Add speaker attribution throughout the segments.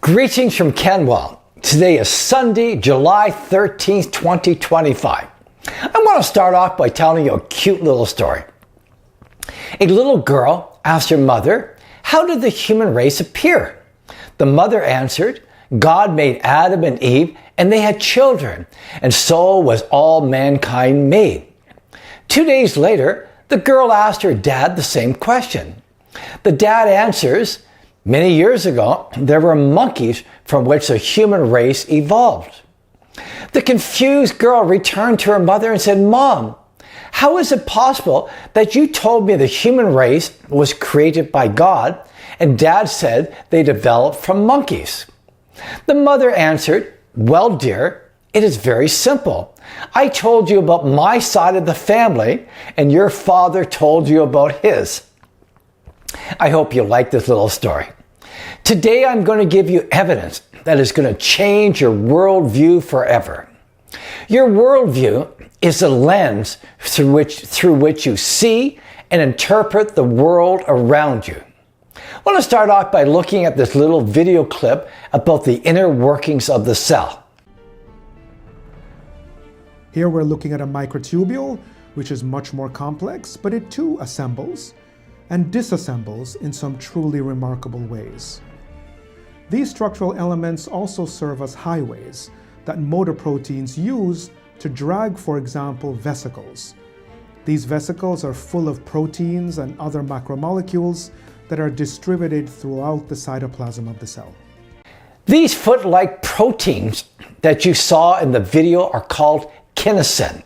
Speaker 1: Greetings from Kenwell. Today is Sunday, July 13th, 2025. I want to start off by telling you a cute little story. A little girl asked her mother, "How did the human race appear?" The mother answered, "God made Adam and Eve, and they had children, and so was all mankind made." 2 days later, the girl asked her dad the same question. The dad answers, "Many years ago, there were monkeys from which the human race evolved." The confused girl returned to her mother and said, "Mom, how is it possible that you told me the human race was created by God, and Dad said they developed from monkeys?" The mother answered, "Well, dear, it is very simple. I told you about my side of the family, and your father told you about his." I hope you like this little story. Today I'm going to give you evidence that is going to change your worldview forever. Your worldview is the lens through which you see and interpret the world around you. I want to start off by looking at this little video clip about the inner workings of the cell.
Speaker 2: Here we're looking at a microtubule, which is much more complex, but it too assembles and disassembles in some truly remarkable ways. These structural elements also serve as highways that motor proteins use to drag, for example, vesicles. These vesicles are full of proteins and other macromolecules that are distributed throughout the cytoplasm of the cell.
Speaker 1: These foot-like proteins that you saw in the video are called kinesin,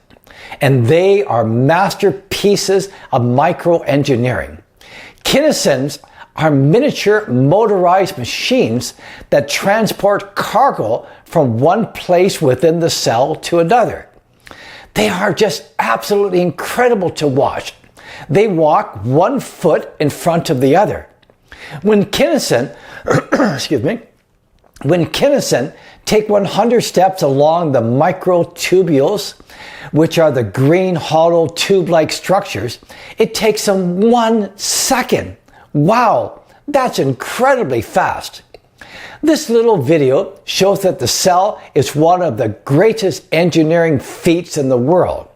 Speaker 1: and they are masterpieces of microengineering. Kinesins are miniature motorized machines that transport cargo from one place within the cell to another. They are just absolutely incredible to watch. They walk 1 foot in front of the other. When kinesin, when kinesin take 100 steps along the microtubules, which are the green hollow tube-like structures, it takes them 1 second. Wow, that's incredibly fast. This little video shows that the cell is one of the greatest engineering feats in the world.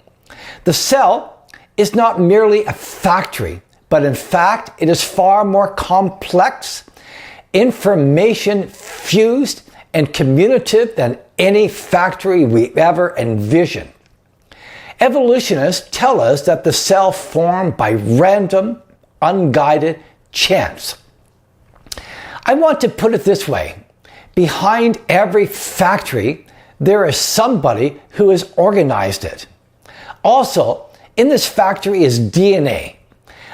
Speaker 1: The cell is not merely a factory, but in fact, it is far more complex, information fused, and communicative than any factory we ever envisioned. Evolutionists tell us that the cell formed by random, unguided chance. I want to put it this way. Behind every factory, there is somebody who has organized it. Also, in this factory is DNA.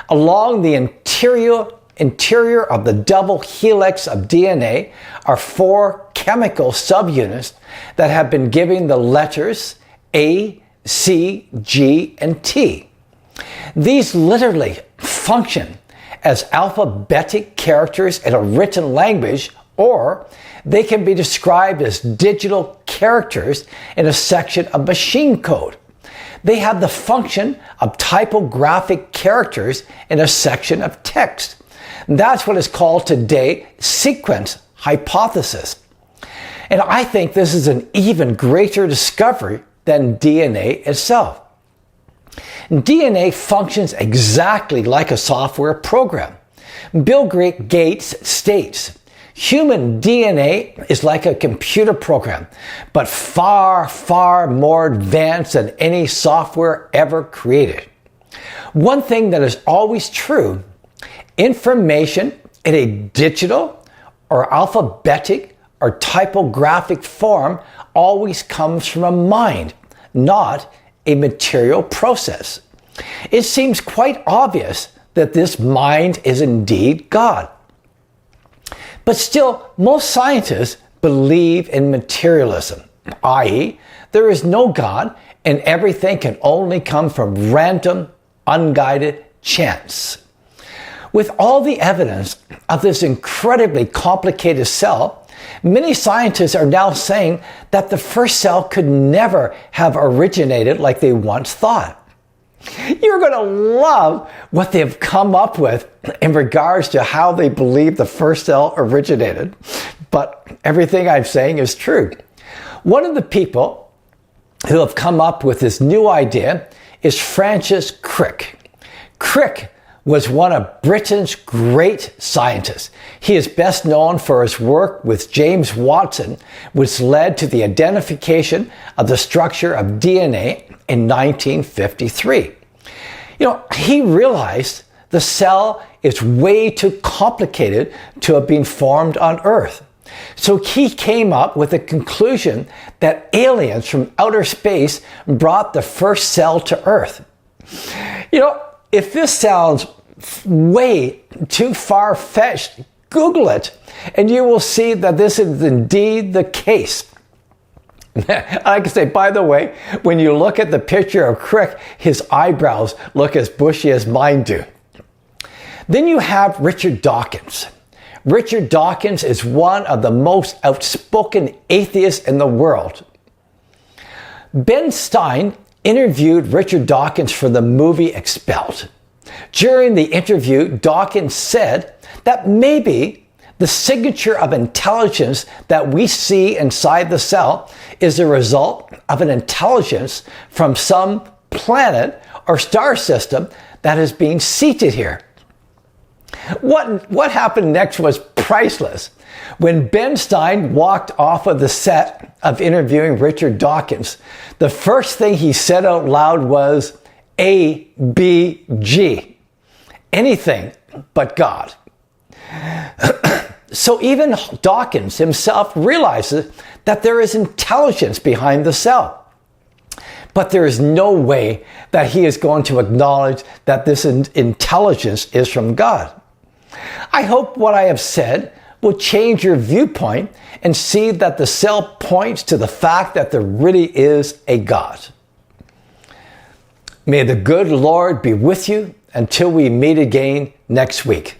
Speaker 1: Along the interior of the double helix of DNA are 4 chemical subunits that have been given the letters A, C, G, and T. These literally function as alphabetic characters in a written language, or they can be described as digital characters in a section of machine code. They have the function of typographic characters in a section of text. That's what is called today sequence hypothesis. And I think this is an even greater discovery than DNA itself. DNA functions exactly like a software program. Bill Gates states, "Human DNA is like a computer program, but far, far more advanced than any software ever created." One thing that is always true, information in a digital or alphabetic or typographic form always comes from a mind, not a material process. It seems quite obvious that this mind is indeed God. But still, most scientists believe in materialism, i.e., there is no God and everything can only come from random, unguided chance. With all the evidence of this incredibly complicated cell, many scientists are now saying that the first cell could never have originated like they once thought. You're going to love what they've come up with in regards to how they believe the first cell originated. but everything I'm saying is true. One of the people who have come up with this new idea is Francis Crick. Crick was one of Britain's great scientists. He is best known for his work with James Watson, which led to the identification of the structure of DNA in 1953. He realized the cell is way too complicated to have been formed on Earth. So he came up with the conclusion that aliens from outer space brought the first cell to Earth. If this sounds way too far-fetched, Google it, and you will see that this is indeed the case. I can say, by the way, when you look at the picture of Crick, his eyebrows look as bushy as mine do. Then you have Richard Dawkins. Richard Dawkins is one of the most outspoken atheists in the world. Ben Stein interviewed Richard Dawkins for the movie Expelled. During the interview, Dawkins said that maybe the signature of intelligence that we see inside the cell is a result of an intelligence from some planet or star system that is being seated here. What happened next was priceless. When Ben Stein walked off of the set of interviewing Richard Dawkins, the first thing he said out loud was ABG. Anything but God. So even Dawkins himself realizes that there is intelligence behind the cell. But there is no way that he is going to acknowledge that this intelligence is from God. I hope what I have said will change your viewpoint and see that the cell points to the fact that there really is a God. May the good Lord be with you until we meet again next week.